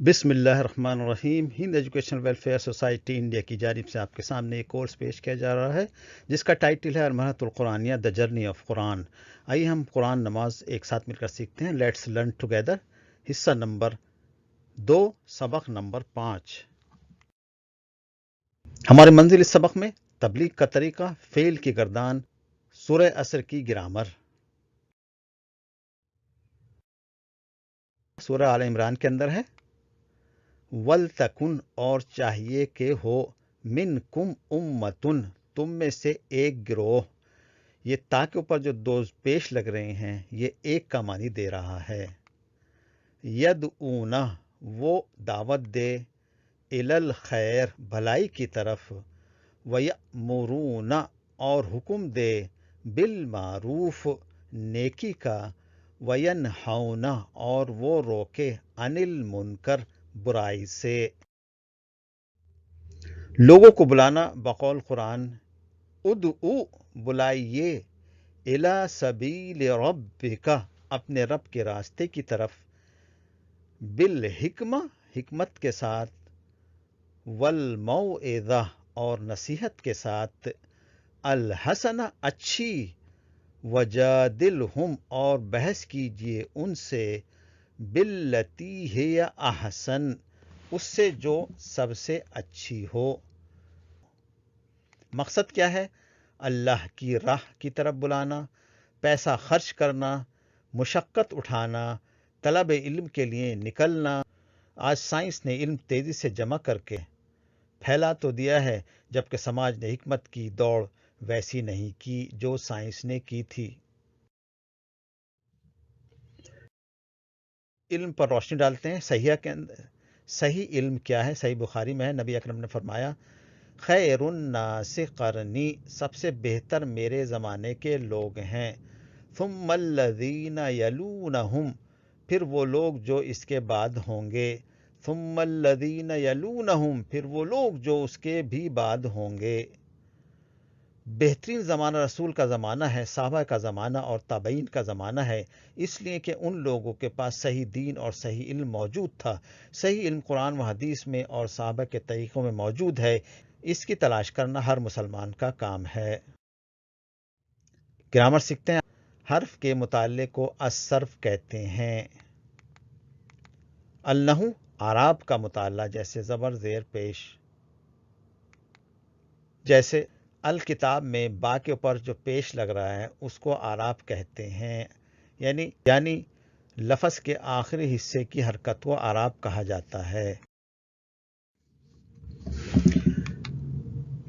بسم اللہ الرحمن الرحیم۔ ہند ایجوکیشنل ویلفیئر سوسائٹی انڈیا کی جانب سے آپ کے سامنے ایک کورس پیش کیا جا رہا ہے جس کا ٹائٹل ہے المرحلۃ القرآنیہ دا جرنی آف قرآن۔ آئیے ہم قرآن نماز ایک ساتھ مل کر سیکھتے ہیں۔ Let's learn together. حصہ نمبر 2، سبق نمبر 5۔ ہماری منزل اس سبق میں تبلیغ کا طریقہ، فعل کی گردان، سورہ عصر کی گرامر۔ سورہ آل عمران کے اندر ہے وَلْتَكُنْ اور چاہیے کہ ہو، مِنْكُمْ أُمَّةٌ تم میں سے ایک گروہ۔ یہ تا کے اوپر جو دو پیش لگ رہے ہیں یہ ایک کا معنی دے رہا ہے۔ یدعون وہ دعوت دے، الی الخیر بھلائی کی طرف، ویأمرون اور حکم دے، بالمعروف نیکی کا، وینہون اور وہ روکے، عن المنکر برائی سے۔ لوگوں کو بلانا بقول قرآن، ادعو بلائیے، الی سبیل ربک اپنے رب کے راستے کی طرف، بالحکمہ حکمت کے ساتھ، والموعظہ اور نصیحت کے ساتھ، الحسنہ اچھی، وجادلہم اور بحث کیجیے ان سے، باللتی ہی احسن اس سے جو سب سے اچھی ہو۔ مقصد کیا ہے؟ اللہ کی راہ کی طرف بلانا، پیسہ خرچ کرنا، مشقت اٹھانا، طلب علم کے لیے نکلنا۔ آج سائنس نے علم تیزی سے جمع کر کے پھیلا تو دیا ہے، جبکہ سماج نے حکمت کی دوڑ ویسی نہیں کی جو سائنس نے کی تھی۔ علم پر روشنی ڈالتے ہیں۔ صحیح کے اندر صحیح علم کیا ہے؟ صحیح بخاری میں ہے، نبی اکرم نے فرمایا، خیر الناس قرنی سب سے بہتر میرے زمانے کے لوگ ہیں، ثم الذین یلونہم پھر وہ لوگ جو اس کے بعد ہوں گے، ثم الذین یلونہم پھر وہ لوگ جو اس کے بھی بعد ہوں گے۔ بہترین زمانہ رسول کا زمانہ ہے، صحابہ کا زمانہ اور تابعین کا زمانہ ہے، اس لیے کہ ان لوگوں کے پاس صحیح دین اور صحیح علم موجود تھا۔ صحیح علم قرآن و حدیث میں اور صحابہ کے طریقوں میں موجود ہے، اس کی تلاش کرنا ہر مسلمان کا کام ہے۔ گرامر سیکھتے ہیں۔ حرف کے مطالعے کو الصرف کہتے ہیں۔ النحو اعراب کا مطالعہ، جیسے زبر زیر پیش، جیسے الکتاب میں با کے اوپر جو پیش لگ رہا ہے اس کو اعراب کہتے ہیں، یعنی لفظ کے آخری حصے کی حرکت کو اعراب کہا جاتا ہے۔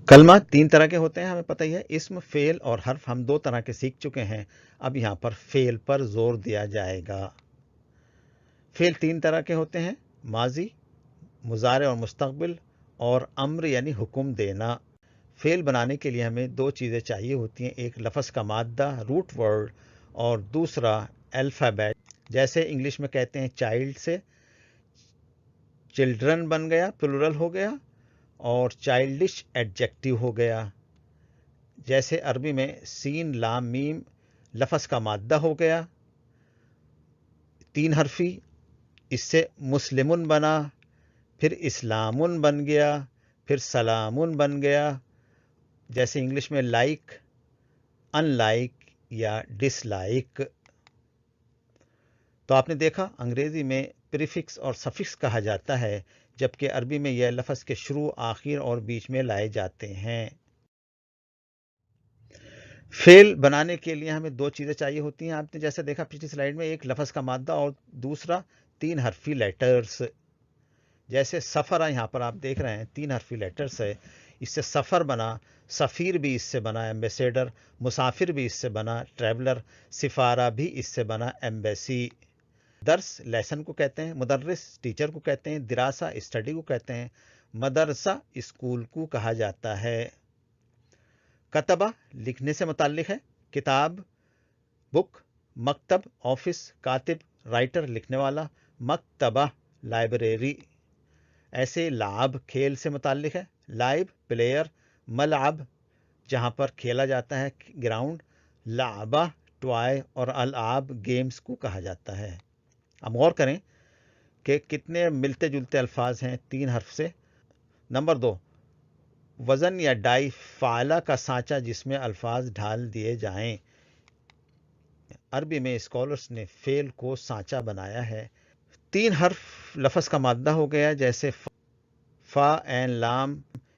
کلمہ تین طرح کے ہوتے ہیں، ہمیں پتہ ہی ہے، اسم، فعل اور حرف ہم دو طرح کے سیکھ چکے ہیں۔ اب یہاں پر فعل پر زور دیا جائے گا۔ فعل تین طرح کے ہوتے ہیں، ماضی، مضارع اور مستقبل، اور امر یعنی حکم دینا۔ فعل بنانے کے لیے ہمیں دو چیزیں چاہیے ہوتی ہیں، ایک لفظ کا مادہ روٹ ورڈ اور دوسرا الفابیٹ۔ جیسے انگلش میں کہتے ہیں چائلڈ سے چلڈرن بن گیا، پلورل ہو گیا، اور چائلڈش ایڈجیکٹیو ہو گیا۔ جیسے عربی میں سین لام میم لفظ کا مادہ ہو گیا، تین حرفی، اس سے مسلمن بنا، پھر اسلامن بن گیا، پھر سلامن بن گیا۔ جیسے انگلش میں لائک، ان لائک یا ڈس لائک۔ تو آپ نے دیکھا انگریزی میں پریفکس اور سفکس کہا جاتا ہے، جبکہ عربی میں یہ لفظ کے شروع، آخر اور بیچ میں لائے جاتے ہیں۔ فعل بنانے کے لیے ہمیں دو چیزیں چاہیے ہوتی ہیں، آپ نے جیسے دیکھا پچھلی سلائیڈ میں، ایک لفظ کا مادہ اور دوسرا تین حرفی لیٹرز۔ جیسے سفر، یہاں پر آپ دیکھ رہے ہیں تین حرفی لیٹرز ہے، اس سے سفر بنا، سفیر بھی اس سے بنا ایمبیسیڈر، مسافر بھی اس سے بنا ٹریولر، سفارہ بھی اس سے بنا ایمبیسی۔ درس لیسن کو کہتے ہیں، مدرس ٹیچر کو کہتے ہیں، دراسہ اسٹڈی کو کہتے ہیں، مدرسہ اسکول کو کہا جاتا ہے۔ کتبہ لکھنے سے متعلق ہے، کتاب بک، مکتب آفس، کاتب رائٹر لکھنے والا، مکتبہ لائبریری۔ ایسے لعب کھیل سے متعلق ہے، لائب پلیئر، ملعب جہاں پر کھیلا جاتا ہے گراؤنڈ، لعبہ ٹوائے اور العاب گیمز کو کہا جاتا ہے۔ اب غور کریں کہ کتنے ملتے جلتے الفاظ ہیں 3 حرف سے. نمبر 2، وزن یا ڈائی فعلہ کا سانچہ جس میں الفاظ ڈھال دیے جائیں. عربی میں اسکالرس نے فعل کو سانچہ بنایا ہے. 3 حرف لفظ کا مادہ ہو گیا، جیسے فا عین لام،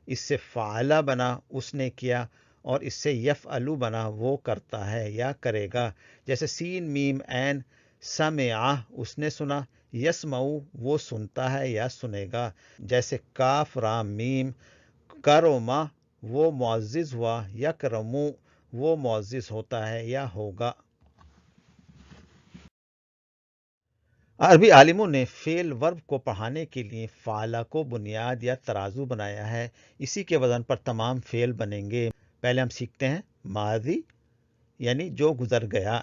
اس سے فعلہ بنا اس نے کیا، اور اس سے یفعلو بنا وہ کرتا ہے یا کرے گا. جیسے سین میم عین سمع اس نے سنا، یسمعو وہ سنتا ہے یا سنے گا. جیسے کاف رام میم کرما وہ معزز ہوا، یکرمو وہ معزز ہوتا ہے یا ہوگا. عربی عالموں نے فعل ورب کو پڑھانے کے لیے فعلہ کو بنیاد یا ترازو بنایا ہے. اسی کے وزن پر تمام فعل بنیں گے. پہلے ہم سیکھتے ہیں ماضی، یعنی جو گزر گیا.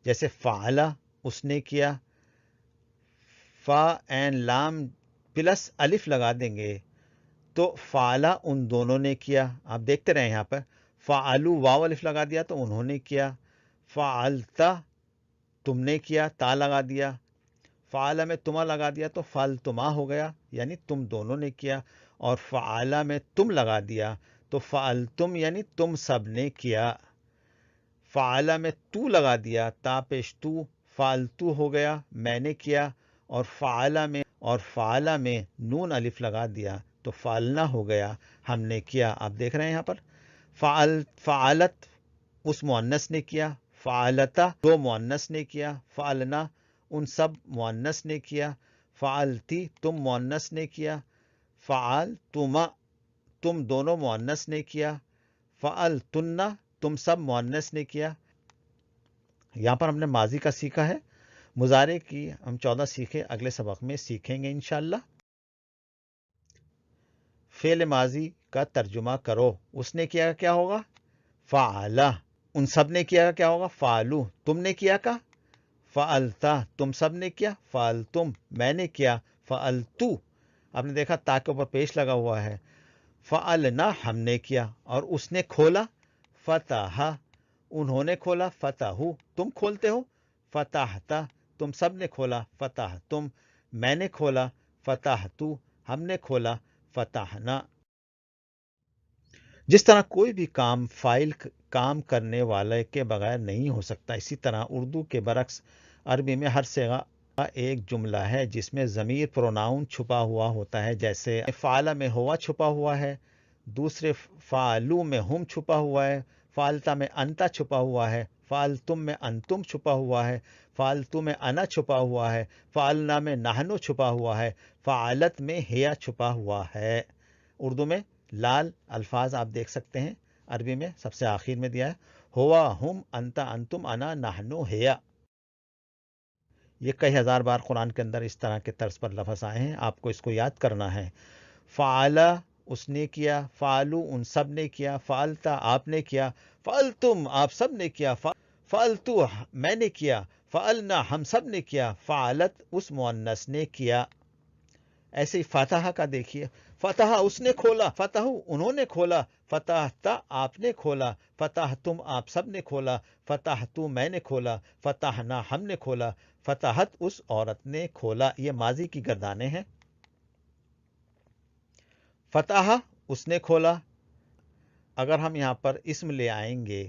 جیسے فعلہ اس نے کیا، فا عین لام پلس الف لگا دیں گے تو فعلہ ان دونوں نے کیا. آپ دیکھتے رہیں یہاں پر فعلو واو الف لگا دیا تو انہوں نے کیا. فعلتا تم نے کیا، تا لگا دیا. فعلہ میں تما لگا دیا تو فعلتما ہو گیا، یعنی تم دونوں نے کیا. اور فعلہ میں تم لگا دیا تو فعلتم یعنی تم سب نے کیا. فعلہ میں تو لگا دیا، تا پیش تو، فعلتو ہو گیا میں نے کیا. اور فعلہ میں نون الف لگا دیا تو فعلنا ہو گیا ہم نے کیا. آپ دیکھ رہے ہیں یہاں پر فعلت اس مؤنث نے کیا، فعلتا دو مؤنث نے کیا، فعلنا ان سب مؤنث نے کیا، فعلتی تم مؤنث نے کیا، فعلتما تم دونوں مؤنث نے کیا، فعلتن تم سب مؤنث نے کیا. یہاں پر ہم نے ماضی کا سیکھا ہے. مضارع کی ہم 14 سیکھے، اگلے سبق میں سیکھیں گے انشاءاللہ. فعل ماضی کا ترجمہ کرو. اس نے کیا کیا ہوگا؟ فعلا. ان سب نے کیا کیا ہوگا؟ فعلو. تم نے کیا کا؟ فعلتا تم سب نے کیا، فعلتم میں نے کیا، فعلتو آپ نے دیکھا تا کے اوپر پیش لگا ہوا ہے. فعلنا ہم نے کیا. اور اس نے کھولا، فتح انہوں نے کھولا، فتحو تم کھولتے ہو، فتحتا تم سب نے کھولا، فتحتم میں نے کھولا، فتحتو ہم نے کھولا، فتحنا. جس طرح کوئی بھی کام فاعل کام کرنے والے کے بغیر نہیں ہو سکتا، اسی طرح اردو کے برعکس عربی میں ہر صیغہ ایک جملہ ہے جس میں ضمیر پروناؤن چھپا ہوا ہوتا ہے. جیسے فعلہ میں ہوا چھپا ہوا ہے، دوسرے فعلو میں ہم چھپا ہوا ہے، فعلتا میں انتا چھپا ہوا ہے، فعلتم میں انتم چھپا ہوا ہے، فعلتو میں انا چھپا ہوا ہے، فعلنا میں نحنو چھپا ہوا ہے، فعلت میں ہیا چھپا ہوا ہے. اردو میں لال الفاظ آپ دیکھ سکتے ہیں، عربی میں سب سے آخر میں دیا ہے ہوا ہم انتا انتم انا نحنو ہیا. یہ کئی ہزار بار قرآن کے اندر اس طرح کے طرز پر لفظ آئے ہیں، آپ کو اس کو یاد کرنا ہے. فعلا اس نے کیا، فعلو ان سب نے کیا، فعلتا آپ نے کیا، فعلتم آپ سب نے کیا، فعلتو میں نے کیا، فعلنا ہم سب نے کیا، فعلت اس مؤنث نے کیا. ایسے ہی فتح کا دیکھیے، فتح اس نے کھولا، فتح انہوں نے کھولا، فتحتا آپ نے کھولا، فتحتم آپ سب نے کھولا، فتحتو میں نے کھولا، فتحنا ہم نے کھولا، فتحت اس عورت نے کھولا. یہ ماضی کی گردانیں ہیں. فتح اس نے کھولا. اگر ہم یہاں پر اسم لے آئیں گے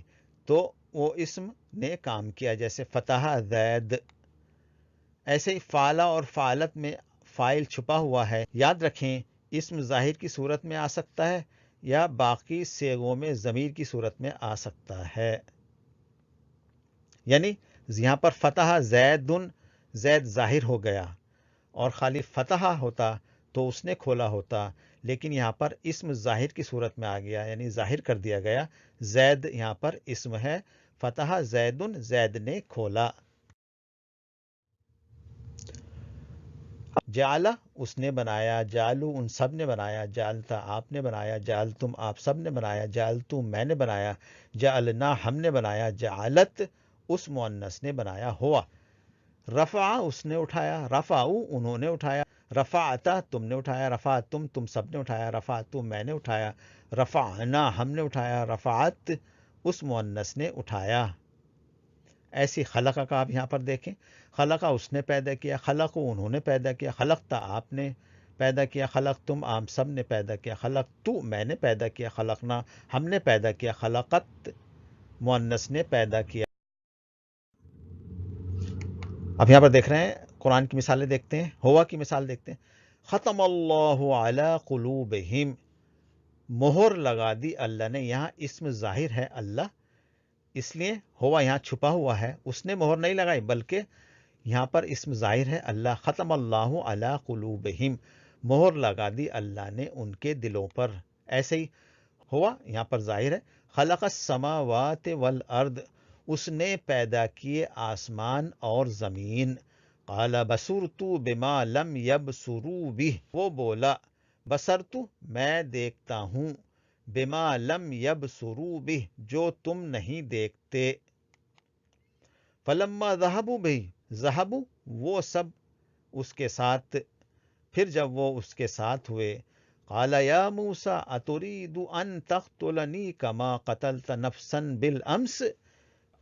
تو وہ اسم نے کام کیا، جیسے فتح زید. ایسے ہی فعلہ اور فعلت میں فاعل چھپا ہوا ہے. یاد رکھیں اسم ظاہر کی صورت میں آ سکتا ہے یا باقی صیغوں میں ضمیر کی صورت میں آ سکتا ہے. یعنی یہاں پر فتح زیدن زید ظاہر ہو گیا، اور خالی فتح ہوتا تو اس نے کھولا ہوتا، لیکن یہاں پر اسم ظاہر کی صورت میں آ گیا، یعنی ظاہر کر دیا گیا. زید یہاں پر اسم ہے، فتح زیدن زید نے کھولا. جعلہ اس نے بنایا، جعلو ان سب نے بنایا، جعلتا آپ نے بنایا، جعلتم آپ سب نے بنایا، جعلتو میں نے بنایا، جعلنا ہم نے بنایا، جعلت اس مؤنث نے بنایا. ہوا رفع اس نے اٹھایا، رفعو انہوں نے اٹھایا، رفعتا تم نے اٹھایا، رفعتم تم سب نے اٹھایا، رفعتو میں نے اٹھایا، رفعنا ہم نے اٹھایا، رفعت اس مؤنث نے اٹھایا. ایسی خلقہ کا آپ یہاں پر دیکھیں، خلقہ اس نے پیدا کیا، خلق انہوں نے پیدا کیا، خلقتا آپ نے پیدا کیا، خلق تم آپ سب نے پیدا کیا، خلق تو میں نے پیدا کیا، خلقنا ہم نے پیدا کیا، خلقت مؤنث نے پیدا کیا۔ اب یہاں پر دیکھ رہے ہیں قرآن کی مثالیں دیکھتے ہیں، ہوا کی مثال دیکھتے ہیں۔ ختم اللہ علی قلوبہم، مہر لگا دی اللہ نے، یہاں اسم ظاہر ہے اللہ، اس لیے ہوا یہاں چھپا ہوا ہے، اس نے مہر نہیں لگائی بلکہ یہاں پر اسم ظاہر ہے اللہ۔ ختم اللہ علی قلوبہم، مہر لگا دی اللہ نے ان کے دلوں پر۔ ایسے ہی ہوا یہاں پر ظاہر ہے، خلق السماوات والارض، اس نے پیدا کیے آسمان اور زمین۔ قال بصرت بما لم یبصروا بہ، وہ بولا بصرت میں دیکھتا ہوں، بما لم یبصروا بہ جو تم نہیں دیکھتے۔ فلما ذهبوا بہ، ذهبوا وہ سب اس کے ساتھ، پھر جب وہ اس کے ساتھ ہوئے، قال یا موسیٰ اتريد ان تقتلنی کما قتلت نفسا بالامس،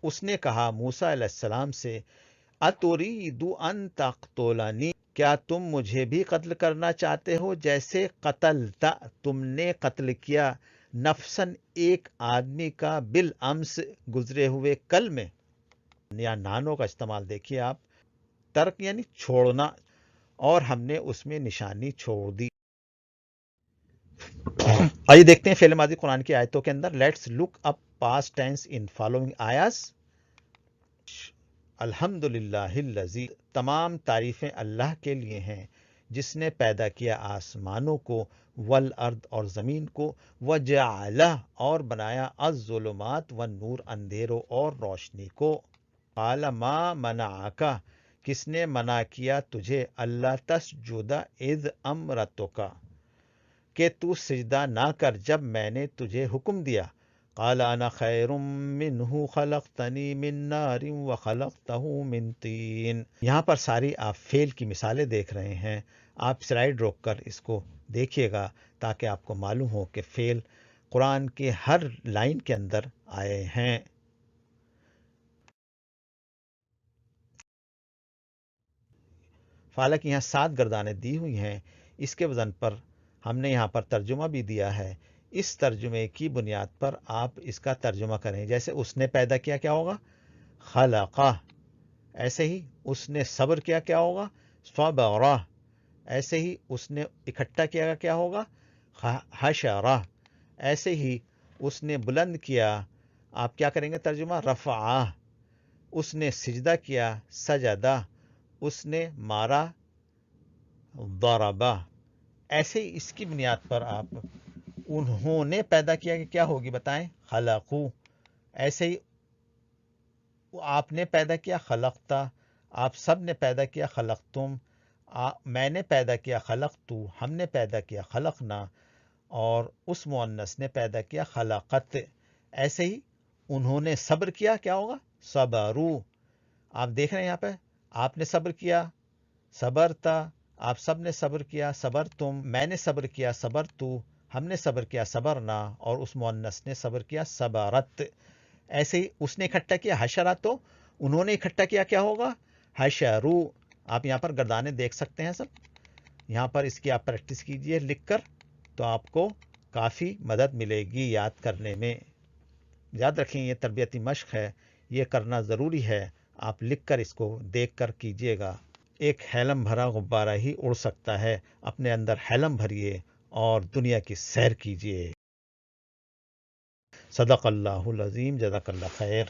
اس نے کہا موسیٰ علیہ السلام سے اتريد ان تقتلنی، کیا تم مجھے بھی قتل کرنا چاہتے ہو جیسے قتلت تم نے قتل کیا، نفسن ایک آدمی کا، بالامس گزرے ہوئے کل میں۔ یا نانوں کا استعمال دیکھیے آپ، ترک یعنی چھوڑنا، اور ہم نے اس میں نشانی چھوڑ دی۔ آئیے دیکھتے ہیں فعل ماضی قرآن کی آیتوں کے اندر۔ Let's look up past tense in following آیاز۔ الحمد للہ الذی، تمام تعریفیں اللہ کے لیے ہیں جس نے پیدا کیا آسمانوں کو، والارض اور زمین کو، وجعل اور بنایا، الظلمات والنور اندھیروں اور روشنی کو۔ قال ما منعک، کس نے منع کیا تجھے، اللہ تسجد اذ امرتک، کہ تو سجدہ نہ کر جب میں نے تجھے حکم دیا۔ قال انا خیر منہ خلقتنی من نار وخلقتہ من طین۔ یہاں پر ساری آپ فعل کی مثالیں دیکھ رہے ہیں، آپ سلائیڈ روک کر اس کو دیکھیے گا تاکہ آپ کو معلوم ہو کہ فعل قرآن کے ہر لائن کے اندر آئے ہیں۔ فعل کی یہاں 7 گردانیں دی ہوئی ہیں، اس کے وزن پر ہم نے یہاں پر ترجمہ بھی دیا ہے۔ اس ترجمے کی بنیاد پر آپ اس کا ترجمہ کریں، جیسے اس نے پیدا کیا کیا ہوگا، خلقہ۔ ایسے ہی اس نے صبر کیا کیا ہوگا، صبرہ۔ ایسے ہی اس نے اکٹھا کیا کیا ہوگا، حشرہ۔ ایسے ہی اس نے بلند کیا، آپ کیا کریں گے ترجمہ، رفعہ۔ اس نے سجدہ کیا، سجدہ۔ اس نے مارا، ضربہ۔ ایسے ہی اس کی بنیاد پر آپ انہوں نے پیدا کیا کہ کیا ہوگی بتائیں، خلقو۔ ایسے ہی آپ نے پیدا کیا، خلقتا۔ آپ سب نے پیدا کیا، خلقتم۔ میں نے پیدا کیا، خلقتو۔ ہم نے پیدا کیا، خلقنا۔ اور اس مؤنث نے پیدا کیا، خلقت۔ ایسے ہی انہوں نے صبر کیا، کیا ہوگا، صبرو۔ آپ دیکھ رہے ہیں یہاں پہ، آپ نے صبر کیا، صبرتا۔ آپ سب نے صبر کیا، صبر تم۔ میں نے صبر کیا، صبر تو۔ ہم نے صبر کیا، صبرنا۔ اور اس مؤنث نے صبر کیا، صبرت۔ ایسے ہی اس نے اکٹھا کیا، حشرہ، تو انہوں نے اکٹھا کیا کیا ہوگا، حشرو۔ آپ یہاں پر گردانے دیکھ سکتے ہیں سب، یہاں پر اس کی آپ پریکٹس کیجئے لکھ کر، تو آپ کو کافی مدد ملے گی یاد کرنے میں۔ یاد رکھیں یہ تربیتی مشق ہے، یہ کرنا ضروری ہے، آپ لکھ کر اس کو دیکھ کر کیجئے گا۔ ایک حیلم بھرا غبارہ ہی اڑ سکتا ہے، اپنے اندر حیلم بھریے اور دنیا کی سیر کیجئے۔ صدق اللہ العظیم، جزاک اللہ خیر۔